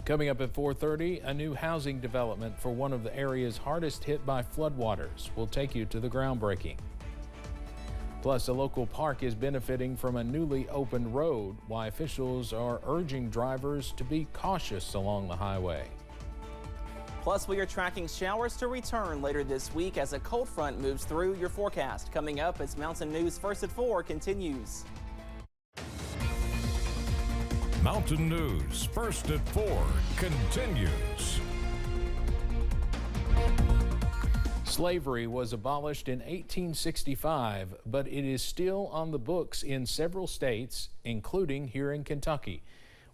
Coming up at 4:30, a new housing development for one of the areas hardest hit by floodwaters. We'll take you to the groundbreaking. Plus, a local park is benefiting from a newly opened road, why officials are urging drivers to be cautious along the highway. Plus, we are tracking showers to return later this week as a cold front moves through. Your forecast coming up as Mountain News First at 4 continues. Mountain News First at 4 continues. Slavery was abolished in 1865, but it is still on the books in several states, including here in Kentucky.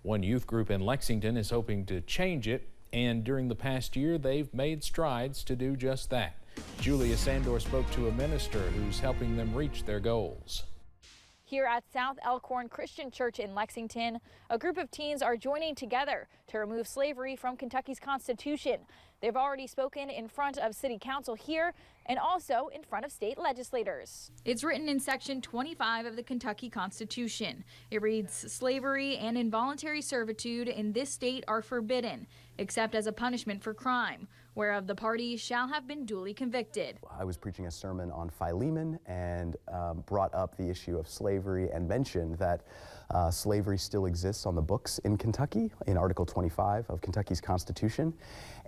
One youth group in Lexington is hoping to change it, and during the past year, they've made strides to do just that. Julia Sandor spoke to a minister who's helping them reach their goals. Here at South Elkhorn Christian Church in Lexington, a group of teens are joining together to remove slavery from Kentucky's Constitution. They've already spoken in front of City Council here and also in front of state legislators. It's written in Section 25 of the Kentucky Constitution. It reads, "Slavery and involuntary servitude in this state are forbidden, except as a punishment for crime, whereof the party shall have been duly convicted." I was preaching a sermon on Philemon and brought up the issue of slavery and mentioned that slavery still exists on the books in Kentucky in Article 25 of Kentucky's Constitution.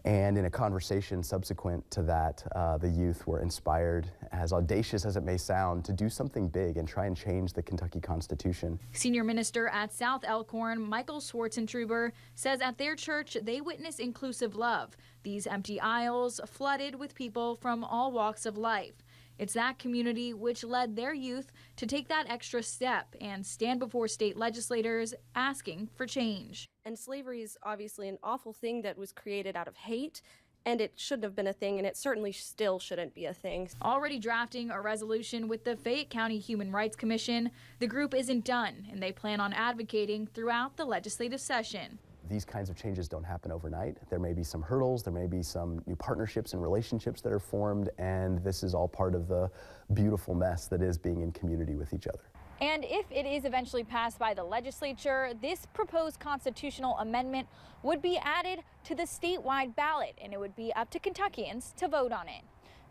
And in a conversation subsequent to that, the youth were inspired, as audacious as it may sound, to do something big and try and change the Kentucky Constitution. Senior minister at South Elkhorn, Michael Schwartzentruber, says at their church they witness inclusive love. These empty aisles flooded with people from all walks of life. It's that community which led their youth to take that extra step and stand before state legislators asking for change. And slavery is obviously an awful thing that was created out of hate, and it shouldn't have been a thing, and it certainly still shouldn't be a thing. Already drafting a resolution with the Fayette County Human Rights Commission, the group isn't done, and they plan on advocating throughout the legislative session. These kinds of changes don't happen overnight. There may be some hurdles, there may be some new partnerships and relationships that are formed, and this is all part of the beautiful mess that is being in community with each other. And if it is eventually passed by the legislature, this proposed constitutional amendment would be added to the statewide ballot, and it would be up to Kentuckians to vote on it.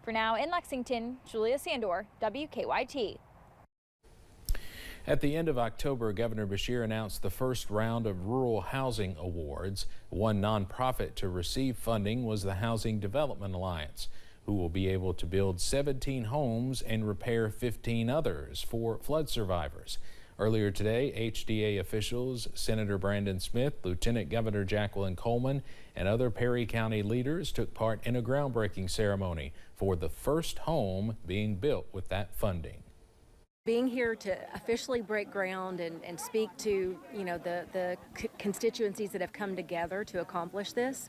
For now, in Lexington, Julia Sandor, WKYT. At the end of October, Governor Beshear announced the first round of rural housing awards. One nonprofit to receive funding was the Housing Development Alliance, who will be able to build 17 homes and repair 15 others for flood survivors. Earlier today, HDA officials, Senator Brandon Smith, Lieutenant Governor Jacqueline Coleman, and other Perry County leaders took part in a groundbreaking ceremony for the first home being built with that funding. Being here to officially break ground and speak to, the constituencies that have come together to accomplish this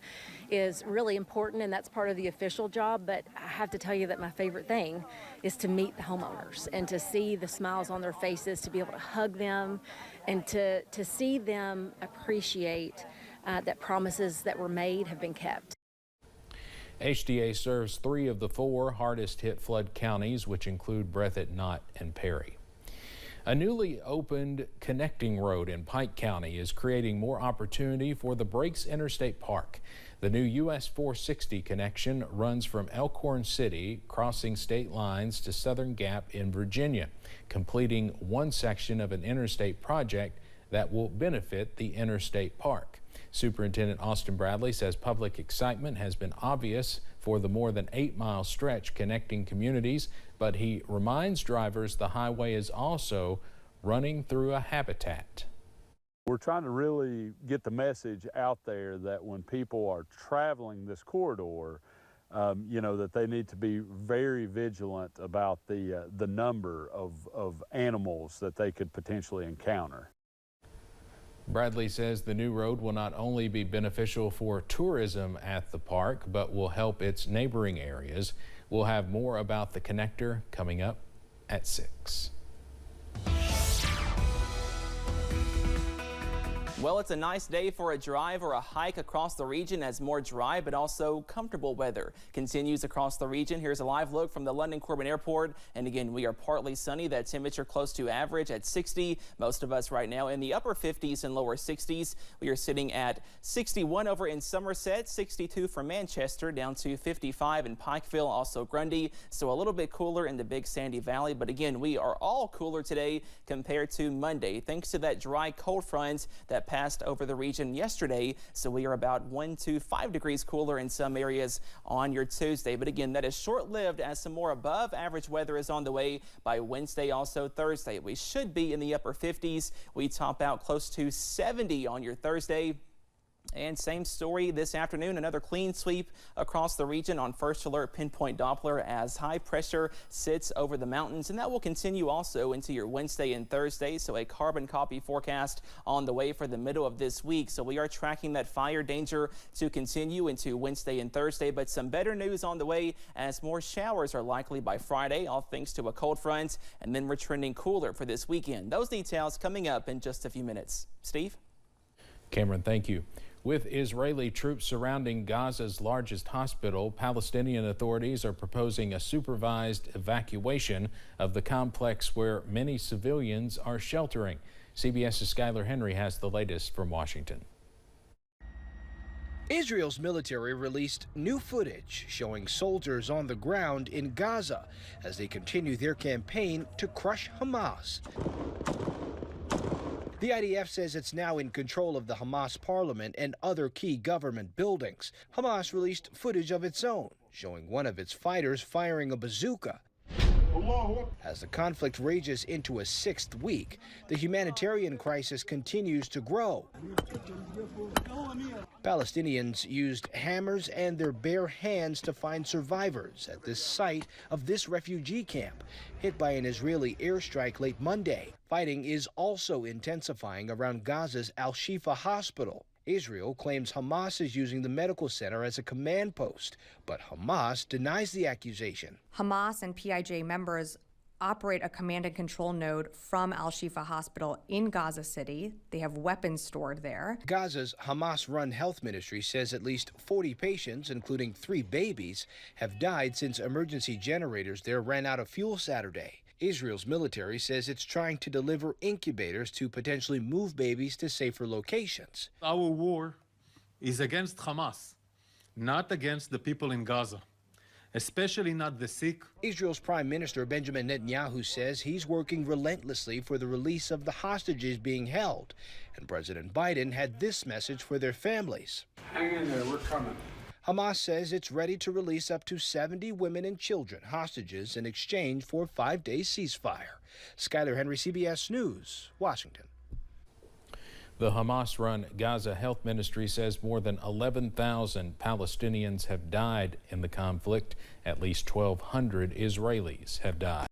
is really important, and that's part of the official job. But I have to tell you that my favorite thing is to meet the homeowners and to see the smiles on their faces, to be able to hug them, and to see them appreciate that promises that were made have been kept. HDA serves 3 of the 4 hardest hit flood counties, which include Breathitt, Knott, and Perry. A newly opened connecting road in Pike County is creating more opportunity for the Breaks Interstate Park. The new US 460 connection runs from Elkhorn City, crossing state lines to Southern Gap in Virginia, completing one section of an interstate project that will benefit the interstate park. Superintendent Austin Bradley says public excitement has been obvious for the more than 8-mile stretch connecting communities, but he reminds drivers the highway is also running through a habitat. We're trying to really get the message out there that when people are traveling this corridor, that they need to be very vigilant about the number of animals that they could potentially encounter. Bradley says the new road will not only be beneficial for tourism at the park, but will help its neighboring areas. We'll have more about the connector coming up at 6. Well, it's a nice day for a drive or a hike across the region as more dry but also comfortable weather continues across the region. Here's a live look from the London Corbin Airport. And again, we are partly sunny. That temperature close to average at 60. Most of us right now in the upper 50s and lower 60s. We are sitting at 61 over in Somerset, 62 for Manchester, down to 55 in Pikeville, also Grundy. So a little bit cooler in the Big Sandy Valley. But again, we are all cooler today compared to Monday, thanks to that dry cold front that passed over the region yesterday. So we are about 1 to 5 degrees cooler in some areas on your Tuesday. But again, that is short-lived as some more above average weather is on the way by Wednesday, also Thursday. We should be in the upper 50s. We top out close to 70 on your Thursday. And same story this afternoon, another clean sweep across the region on first alert pinpoint Doppler as high pressure sits over the mountains, and that will continue also into your Wednesday and Thursday. So a carbon copy forecast on the way for the middle of this week. So we are tracking that fire danger to continue into Wednesday and Thursday, but some better news on the way as more showers are likely by Friday, all thanks to a cold front, and then we're trending cooler for this weekend. Those details coming up in just a few minutes. Steve? Cameron, thank you. With Israeli troops surrounding Gaza's largest hospital, Palestinian authorities are proposing a supervised evacuation of the complex where many civilians are sheltering. CBS's Skylar Henry has the latest from Washington. Israel's military released new footage showing soldiers on the ground in Gaza as they continue their campaign to crush Hamas. The IDF says it's now in control of the Hamas parliament and other key government buildings. Hamas released footage of its own, showing one of its fighters firing a bazooka. As the conflict rages into a 6th week, the humanitarian crisis continues to grow. Palestinians used hammers and their bare hands to find survivors at this site of this refugee camp, hit by an Israeli airstrike late Monday. Fighting is also intensifying around Gaza's Al-Shifa hospital. Israel claims Hamas is using the medical center as a command post, but Hamas denies the accusation. Hamas and PIJ members operate a command and control node from Al-Shifa Hospital in Gaza City. They have weapons stored there. Gaza's Hamas-run health ministry says at least 40 patients, including 3 babies, have died since emergency generators there ran out of fuel Saturday. Israel's military says it's trying to deliver incubators to potentially move babies to safer locations. Our war is against Hamas, not against the people in Gaza, especially not the sick. Israel's Prime Minister Benjamin Netanyahu says he's working relentlessly for the release of the hostages being held. And President Biden had this message for their families. Hang in there, we're coming. Hamas says it's ready to release up to 70 women and children hostages in exchange for a 5-day ceasefire. Skylar Henry, CBS News, Washington. The Hamas-run Gaza Health Ministry says more than 11,000 Palestinians have died in the conflict. At least 1,200 Israelis have died.